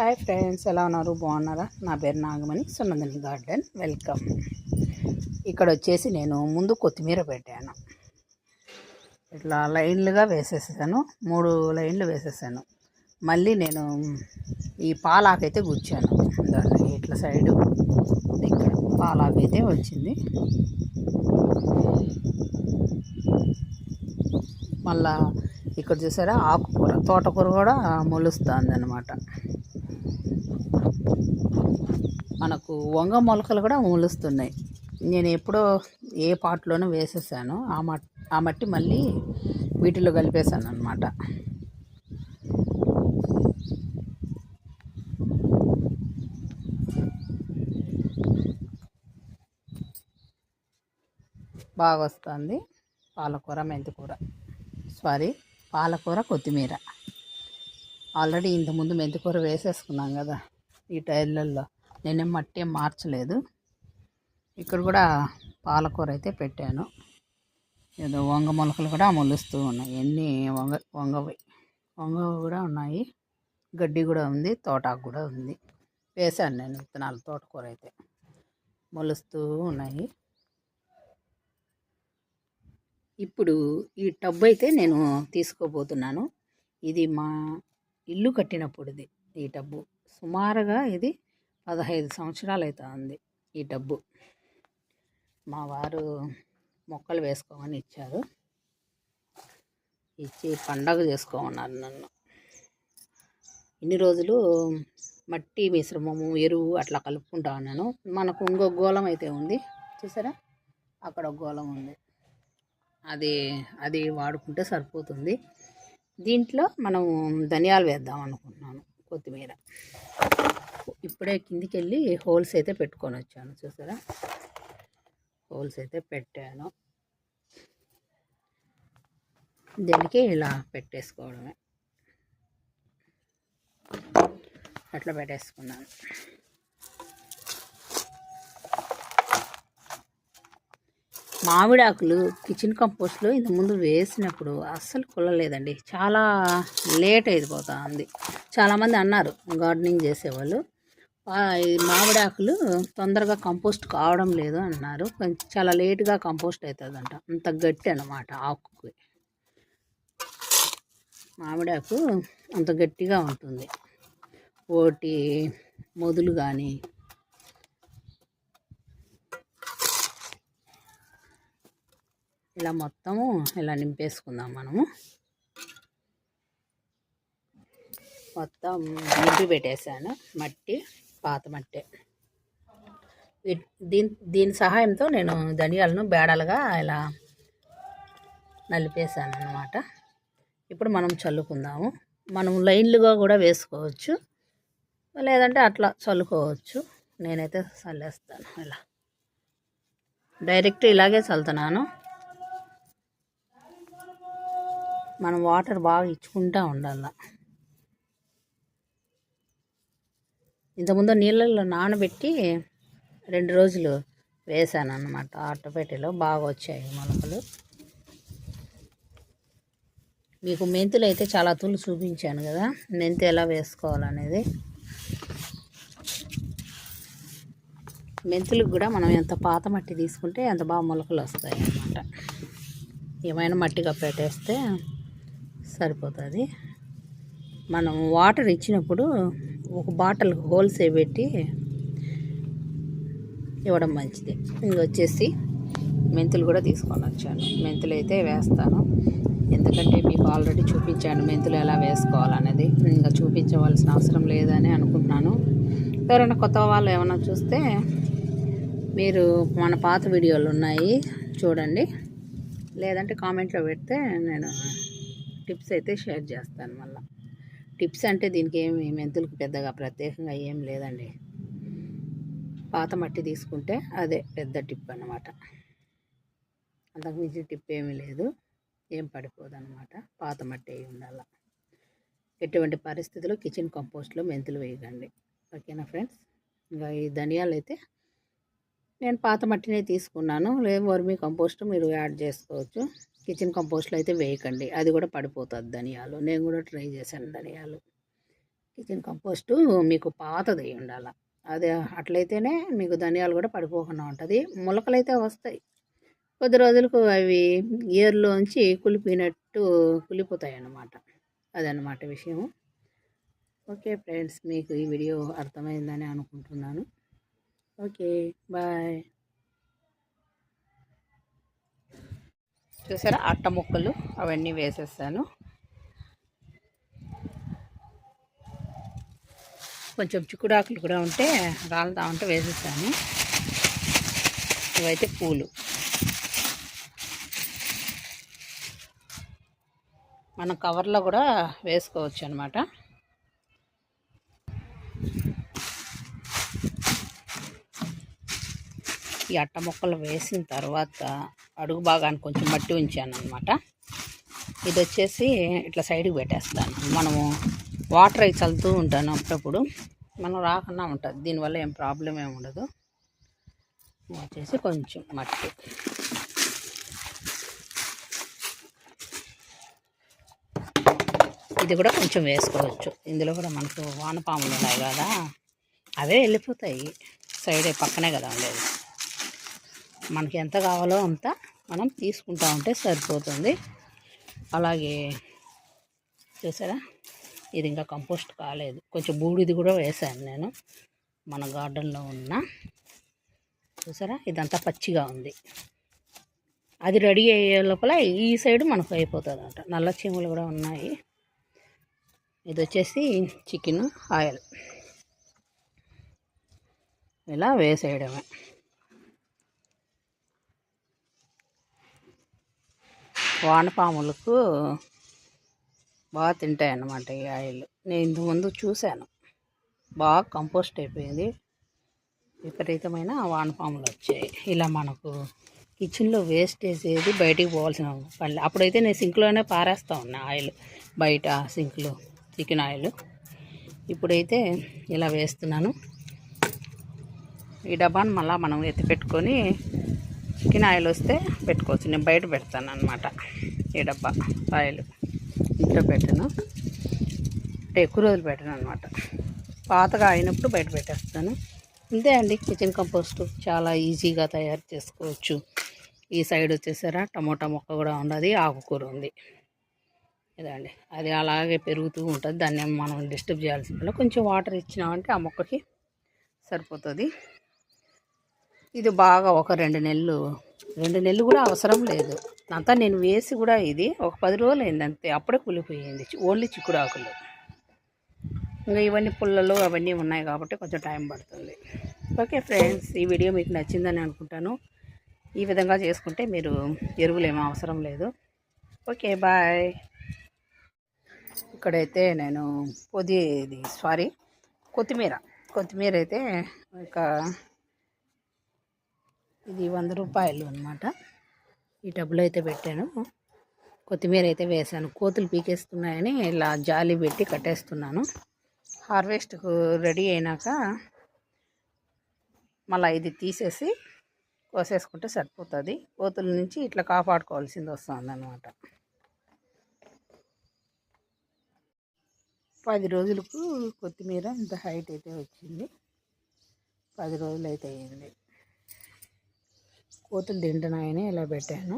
Hi friends, ఎలా ఉన్నారు? బాగున్నారా? నా పేరు నాగమణి, సునందని గార్డెన్. వెల్కమ్. ఇక్కడ వచ్చేసి నేను ముందు కొత్తిమీర పెట్టాను. ఇట్లా లైన్లుగా వేసేసాను, 3 లైన్లు వేసేసాను. మళ్ళీ నేను ఈ పాలాకైతే గుచ్చాను. దాన్ని ఇట్లా సైడు ఇక్కడ పాలాకైతే వచ్చింది. మళ్ళా ఇక్కడ చూసారా, ఆకుకూర, తోటకూర కూడా మొలుస్తుంది అన్నమాట. మనకు వంగ మొలకలు కూడా మొలుస్తున్నాయి. నేను ఎప్పుడో ఏ పాటలోనూ వేసేసాను. ఆ మట్టి మళ్ళీ వీటిలో కలిపేశాను అన్నమాట. బాగా వస్తుంది పాలకూర, మెంతికూర, పాలకూర, కొత్తిమీర. ఆల్రెడీ ఇంతకుముందు మెంతికూర వేసేసుకున్నాం కదా ఈ టైర్లలో. నేనేం మట్టి ఏం మార్చలేదు. ఇక్కడ కూడా పాలకూర అయితే పెట్టాను. ఏదో వంగ మొలకలు కూడా మొలుస్తూ ఉన్నాయి. ఎన్ని వంగవి కూడా ఉన్నాయి. గడ్డి కూడా ఉంది, తోటాకు కూడా ఉంది. వేసాను నేను విత్తనాలు. తోటకూర అయితే మొలుస్తూ ఉన్నాయి. ఇప్పుడు ఈ టబ్ అయితే నేను తీసుకోబోతున్నాను. ఇది మా ఇల్లు కట్టినప్పుడుది ఈ టబ్బు. సుమారుగా ఇది 15 సంవత్సరాలు అవుతుంది ఈ టబ్బు. మా వారు మొక్కలు వేసుకోమని ఇచ్చారు. ఇచ్చి పండగ చేసుకోమన్నారు నన్ను. ఇన్ని రోజులు మట్టి మిశ్రమము, ఎరువు అట్లా కలుపుకుంటా ఉన్నాను. మనకు ఇంకో గోళం అయితే ఉంది చూసారా, అక్కడ ఒక గోళం ఉంది. అది వాడుకుంటే సరిపోతుంది. దీంట్లో మనం ధనియాలు వేద్దాం అనుకుంటున్నాను, కొత్తిమీర. ఇప్పుడే కిందికి వెళ్ళి హోల్స్ అయితే పెట్టుకొని వచ్చాను. చూసారా, హోల్స్ అయితే పెట్టాను. దీనికి ఇలా పెట్టేసుకోవడమే. అట్లా పెట్టేసుకున్నాను. మామిడి ఆకులు కిచెన్ కంపోస్ట్లో ఇంతకుముందు వేసినప్పుడు అస్సలు కుల్లలేదండి. చాలా లేట్ అయిపోతుంది. చాలామంది అన్నారు గార్డెనింగ్ చేసేవాళ్ళు, మామిడి ఆకులు తొందరగా కంపోస్ట్ కావడం లేదు అన్నారు. చాలా లేటుగా కంపోస్ట్ అవుతుందంట. అంత గట్టి అన్నమాట ఆకుకి. మామిడి ఆకు అంత గట్టిగా ఉంటుంది. ఓటి మొదలు కానీ ఇలా మొత్తము ఇలా నింపేసుకుందాం మనము. మొత్తం నింపి పెట్టేశాను. మట్టి, పాత మట్టి. దీని సహాయంతో నేను ధనియాలను బేడలుగా ఇలా నలిపేశాను అన్నమాట. ఇప్పుడు మనం చల్లుకుందాము. మనం లైన్లుగా కూడా వేసుకోవచ్చు, లేదంటే అట్లా చల్లుకోవచ్చు. నేనైతే చల్లేస్తాను. ఇలా డైరెక్ట్ ఇలాగే చల్లుతున్నాను. మనం వాటర్ బాగా ఇచ్చుకుంటూ ఉండాలి. ఇంతకుముందు నీళ్ళల్లో నానబెట్టి 2 రోజులు వేసాను అన్నమాట. అట్టపెట్టెలో బాగా వచ్చాయి మొలకలు. మీకు మెంతులు అయితే చాలా తులు చూపించాను కదా, మెంతి ఎలా వేసుకోవాలనేది. మెంతులకు కూడా మనం ఎంత పాత మట్టి తీసుకుంటే అంత బాగా మొలకలు వస్తాయి అన్నమాట. ఏమైనా మట్టిగా పెట్టేస్తే సరిపోతుంది. మనం వాటర్ ఇచ్చినప్పుడు ఒక బాటిల్ హోల్స్ పెట్టి ఇవ్వడం మంచిది. ఇంకొచ్చేసి మెంతులు కూడా తీసుకొని వచ్చాను. మెంతులు అయితే వేస్తాను, ఎందుకంటే మీకు ఆల్రెడీ చూపించాను మెంతులు ఎలా వేసుకోవాలనేది. ఇంకా చూపించవలసిన అవసరం లేదని అనుకుంటున్నాను. ఎవరైనా కొత్త వాళ్ళు ఏమైనా చూస్తే మీరు మన పాత వీడియోలు ఉన్నాయి చూడండి, లేదంటే కామెంట్లో పెడితే నేను టిప్స్ అయితే షేర్ చేస్తాను. మళ్ళీ టిప్స్ అంటే దీనికి ఏమి మెంతులకు పెద్దగా ప్రత్యేకంగా ఏం లేదండి. పాత మట్టి తీసుకుంటే అదే పెద్ద టిప్ అన్నమాట. అంతకుమించి టిప్ ఏమీ లేదు, ఏం పడిపోదు అన్నమాట. పాత మట్టి అయి ఉండాలి. ఎటువంటి పరిస్థితుల్లో కిచెన్ కంపోస్ట్లో మెంతులు వేయకండి. ఓకేనా ఫ్రెండ్స్? ఇంకా ఈ ధనియాలు అయితే నేను పాత మట్టినే తీసుకున్నాను. లేదు వర్మీ కంపోస్ట్ మీరు యాడ్ చేసుకోవచ్చు. కిచెన్ కంపోస్ట్లో అయితే వేయకండి, అది కూడా పడిపోతుంది ధనియాలు. నేను కూడా ట్రై చేశాను ధనియాలు. కిచెన్ కంపోస్టు మీకు పాతది ఉండాల. అది అట్లయితేనే మీకు ధనియాలు కూడా పడిపోకుండా ఉంటుంది. మొలకలైతే వస్తాయి, కొద్ది రోజులకు అవి ఏర్లోంచి కులిపోయినట్టు కులిపోతాయి అన్నమాట. అదన్నమాట విషయం. ఓకే ఫ్రెండ్స్, మీకు ఈ వీడియో అర్థమైందని అనుకుంటున్నాను. Okay, bye. చూసారా అట్ట ముక్కలు అవన్నీ వేసేస్తాను. కొంచెం చిక్కుడాకులు కూడా ఉంటే రాలుతా ఉంటే వేసేస్తాను. ఇవైతే పూలు. మనం కవర్లో కూడా వేసుకోవచ్చు అనమాట. ఈ అట్ట ముక్కలు వేసిన తర్వాత అడుగు భాగానికి కొంచెం మట్టి ఉంచాను అనమాట. ఇది వచ్చేసి ఇట్లా సైడ్కి పెట్టేస్తాను. మనము వాటర్ అయి చల్లుతూ ఉంటాను అప్పుడప్పుడు, మనం రాకుండా ఉంటుంది. దీనివల్ల ఏం ప్రాబ్లం ఏమి ఉండదు. వచ్చేసి కొంచెం మట్టి. ఇది కూడా కొంచెం వేసుకోవచ్చు. ఇందులో కూడా మనకు వానపాములు ఉన్నాయి కదా, అవే వెళ్ళిపోతాయి. సైడే పక్కనే కదా ఉండేది. మనకి ఎంత కావాలో అంత మనం తీసుకుంటా ఉంటే సరిపోతుంది. అలాగే చూసారా, ఇది ఇంకా కంపోస్ట్ కాలేదు. కొంచెం బూడిది కూడా వేసాను నేను మన గార్డెన్లో ఉన్న. చూసారా, ఇదంతా పచ్చిగా ఉంది. అది రెడీ అయ్యే లోపల ఈ సైడ్ మనకు అయిపోతుంది అంట. నల్ల చీమలు కూడా ఉన్నాయి. ఇది వచ్చేసి చికెన్ ఆయిల్. ఇలా వేసేయడమే. వానపాములకు బాగా తింటాయి అన్నమాట ఈ ఆయిల్. నేను ఇంతకుముందు చూశాను, బాగా కంపోస్ట్ అయిపోయింది. విపరీతమైన వానపాములు వచ్చాయి. ఇలా మనకు కిచెన్లో వేస్టేజ్ ఏది బయటికి పోవాల్సిన పని. అప్పుడైతే నేను సింక్లోనే పారేస్తూ ఉన్నా ఆయిల్, బయట సింక్లో చికెన్ ఆయిల్. ఇప్పుడైతే ఇలా వేస్తున్నాను. ఈ డబ్బాను మళ్ళీ మనం ఎత్తి పెట్టుకొని చికెన్ ఆయిల్ వస్తే పెట్టుకోవచ్చు. నేను బయట పెడతాను అనమాట. ఈ డబ్బా ఆయిల్ ఇంట్లో పెట్టను, అంటే ఎక్కువ రోజులు పెట్టను అనమాట. పాతగా అయినప్పుడు బయట పెట్టేస్తాను. అంతే అండి, కిచెన్ కంపోస్ట్ చాలా ఈజీగా తయారు చేసుకోవచ్చు. ఈ సైడ్ వచ్చేసారా టమోటా మొక్క కూడా ఉన్నది, ఆకుకూర ఉంది. ఇదండి, అది అలాగే పెరుగుతూ ఉంటుంది. దాన్ని మనం డిస్టర్బ్ చేయాల్సిన కొంచెం వాటర్ ఇచ్చినామంటే ఆ మొక్కకి సరిపోతుంది. ఇది బాగా ఒక 2 నెలలు కూడా అవసరం లేదు. అంతా నేను వేసి కూడా ఇది ఒక 10 రోజులు అయింది అంతే. అప్పుడే కూలిపోయింది. ఓన్లీ చిక్కుడాకులు. ఇంకా ఇవన్నీ పుల్లలు అవన్నీ ఉన్నాయి కాబట్టి కొంచెం టైం పడుతుంది. ఓకే ఫ్రెండ్స్, ఈ వీడియో మీకు నచ్చిందని అనుకుంటాను. ఈ విధంగా చేసుకుంటే మీరు ఎరువులు ఏమీ అవసరం లేదు. Okay, bye. ఇక్కడైతే నేను కొత్తిమీర అయితే ఇంకా ఇది 100 రూపాయలు అనమాట. ఈ డబ్బులు అయితే పెట్టాను. కొత్తిమీర అయితే వేసాను. కోతులు పీకేస్తున్నాయని ఇలా జాలి పెట్టి కట్టేస్తున్నాను. హార్వెస్ట్కు రెడీ అయినాక మళ్ళీ ఇది తీసేసి కోసేసుకుంటే సరిపోతుంది. కోతుల నుంచి ఇట్లా కాపాడుకోవాల్సింది వస్తుంది అనమాట. 10 రోజులకు కొత్తిమీర ఇంత హైట్ అయితే వచ్చింది. 10 రోజులు అయితే అయింది. కోతులు తింటున్నాయని ఇలా పెట్టాను.